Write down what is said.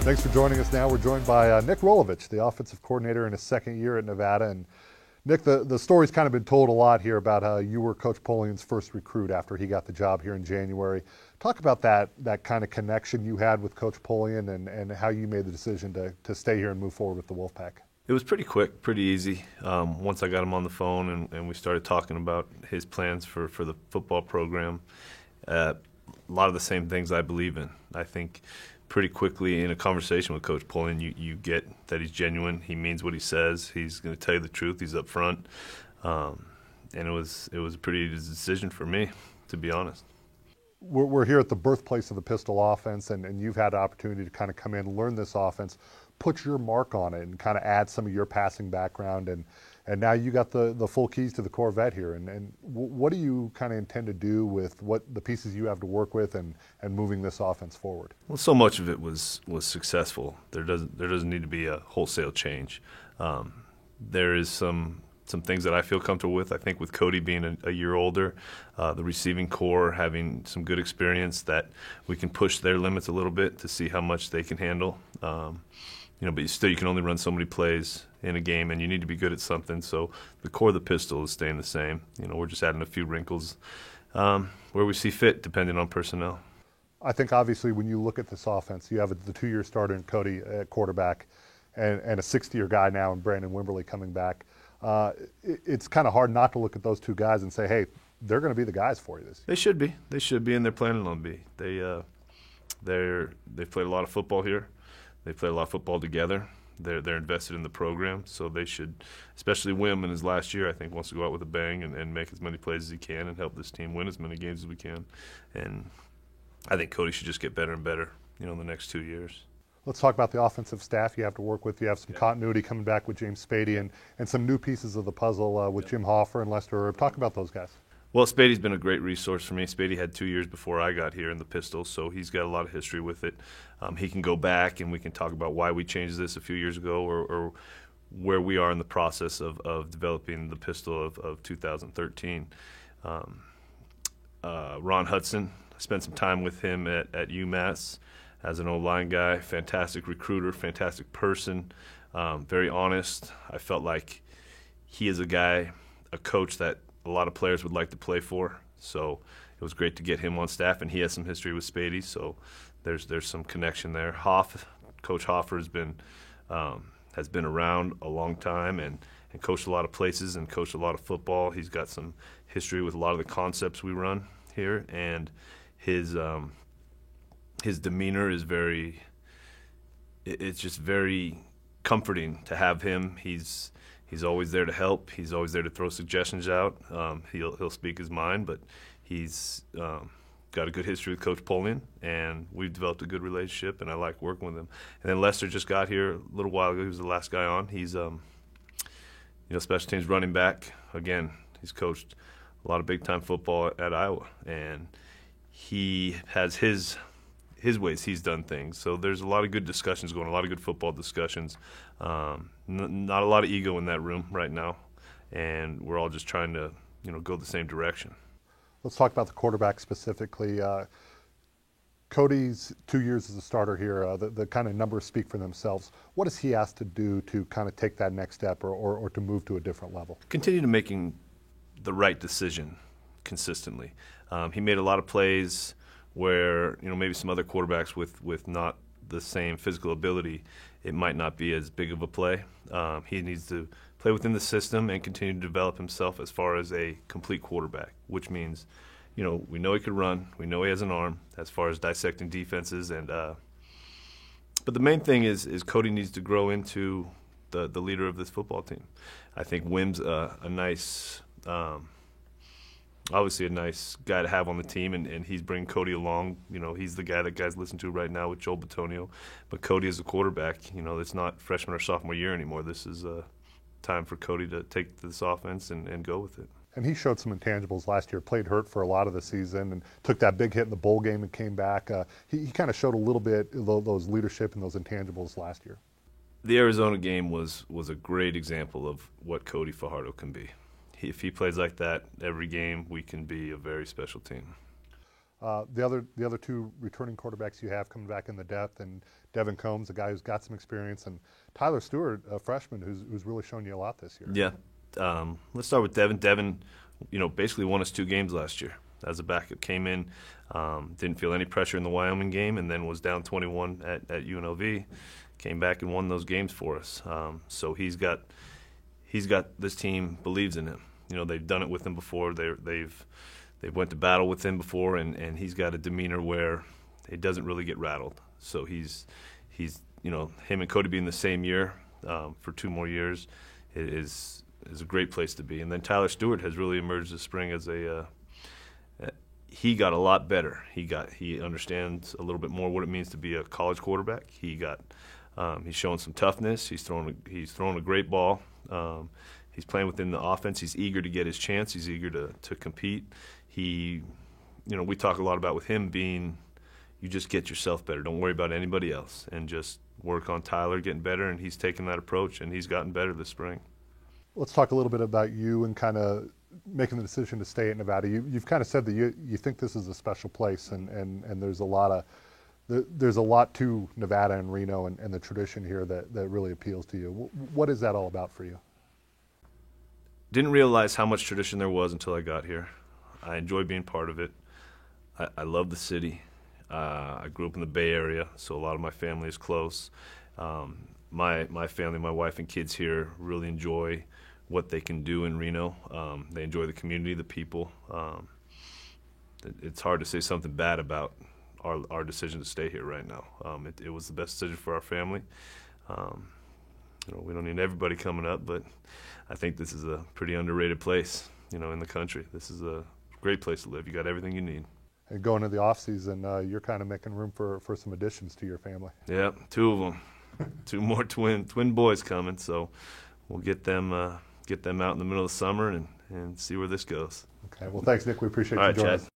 Thanks for joining us now. We're joined by Nick Rolovich, the offensive coordinator in his second year at Nevada. And Nick, the story's kind of been told a lot here about how you were Coach Polian's first recruit after he got the job here in January. Talk about that kind of connection you had with Coach Polian and how you made the decision to stay here and move forward with the Wolfpack. It was pretty quick, pretty easy. Once I got him on the phone and we started talking about his plans for the football program, a lot of the same things I believe in. I think pretty quickly in a conversation with Coach Polian, you get that he's genuine. He means what he says. He's going to tell you the truth. He's up front. And it was a pretty easy decision for me, to be honest. We're here at the birthplace of the pistol offense, and you've had the opportunity to kind of come in, learn this offense, put your mark on it, and kind of add some of your passing background. And now you got the full keys to the Corvette here. And what do you kind of intend to do with what the pieces you have to work with and moving this offense forward? Well, so much of it was successful. There doesn't need to be a wholesale change. There is some things that I feel comfortable with. I think with Cody being a year older, the receiving core having some good experience, that we can push their limits a little bit to see how much they can handle. But you can only run so many plays in a game, and you need to be good at something. So the core of the pistol is staying the same. We're just adding a few wrinkles where we see fit, depending on personnel. I think obviously when you look at this offense, you have the 2-year starter in Cody at quarterback and a 60-year guy now in Brandon Wimberly coming back. It's kind of hard not to look at those two guys and say, hey, they're going to be the guys for you this year. They should be, and they're planning on be. They've played a lot of football here. They play a lot of football together. They're invested in the program, so they should, especially Wim in his last year, I think wants to go out with a bang and make as many plays as he can and help this team win as many games as we can. And I think Cody should just get better and better, in the next 2 years. Let's talk about the offensive staff you have to work with. You have some continuity coming back with James Spady and some new pieces of the puzzle with Jim Hoffer and Lester Erb. Talk about those guys. Well, Spady's been a great resource for me. Spady had 2 years before I got here in the Pistols, so he's got a lot of history with it. He can go back and we can talk about why we changed this a few years ago or where we are in the process of developing the Pistol of 2013. Ron Hudson, I spent some time with him at UMass as an O-line guy, fantastic recruiter, fantastic person, very honest. I felt like he is a coach that a lot of players would like to play for, so it was great to get him on staff, and he has some history with Spady, so there's some connection there. Coach Hoffer has been around a long time and coached a lot of places and coached a lot of football. He's got some history with a lot of the concepts we run here, and his demeanor is it's just very comforting to have him. He's always there to help. He's always there to throw suggestions out. He'll speak his mind, but he's got a good history with Coach Polian, and we've developed a good relationship, and I like working with him. And then Lester just got here a little while ago. He was the last guy on. He's special teams running back. Again, he's coached a lot of big-time football at Iowa, and he has his ways he's done things. So there's a lot of good discussions going, a lot of good football discussions. Not a lot of ego in that room right now, and we're all just trying to go the same direction. Let's talk about the quarterback specifically. Cody's 2 years as a starter here, the kind of numbers speak for themselves. What does he ask to do to kind of take that next step or to move to a different level? Continue to making the right decision consistently. He made a lot of plays where maybe some other quarterbacks with not the same physical ability, it might not be as big of a play. He needs to play within the system and continue to develop himself as far as a complete quarterback, which means, we know he could run, we know he has an arm as far as dissecting defenses, and but the main thing is Cody needs to grow into the leader of this football team. I think Wim's a nice. Obviously a nice guy to have on the team, and he's bringing Cody along. He's the guy that guys listen to right now with Joel Bitonio. But Cody is a quarterback. It's not freshman or sophomore year anymore. This is time for Cody to take this offense and go with it. And he showed some intangibles last year, played hurt for a lot of the season and took that big hit in the bowl game and came back. He kind of showed a little bit of those leadership and those intangibles last year. The Arizona game was a great example of what Cody Fajardo can be. If he plays like that every game, we can be a very special team. The other two returning quarterbacks you have coming back in the depth, and Devin Combs, a guy who's got some experience, and Tyler Stewart, a freshman who's really shown you a lot this year. Yeah. Let's start with Devin. Devin, basically won us 2 games last year. As a backup, came in, didn't feel any pressure in the Wyoming game, and then was down 21 at UNLV. Came back and won those games for us. So he's got this team believes in him. They've done it with him before. They've went to battle with him before, and he's got a demeanor where he doesn't really get rattled. So he's him and Cody being the same year for 2 more years is a great place to be. And then Tyler Stewart has really emerged this spring as he got a lot better. He understands a little bit more what it means to be a college quarterback. He's showing some toughness. He's throwing a great ball. He's playing within the offense. He's eager to get his chance. He's eager to compete. We talk a lot about with him being, you just get yourself better. Don't worry about anybody else, and just work on Tyler getting better. And he's taken that approach, and he's gotten better this spring. Let's talk a little bit about you and kind of making the decision to stay at Nevada. You've kind of said that you think this is a special place, and there's a lot to Nevada and Reno and the tradition here that really appeals to you. What is that all about for you? Didn't realize how much tradition there was until I got here. I enjoy being part of it. I love the city. I grew up in the Bay Area, so a lot of my family is close. My family, my wife and kids here really enjoy what they can do in Reno. They enjoy the community, the people. It's hard to say something bad about our decision to stay here right now. It was the best decision for our family. We don't need everybody coming up, but I think this is a pretty underrated place, in the country. This is a great place to live. You got everything you need. And going into the off season, you're kind of making room for some additions to your family. Yeah, 2 of them. 2 more twin boys coming, so we'll get them out in the middle of the summer and see where this goes. Okay. Well, thanks, Nick. We appreciate All you right, joining Chad. us.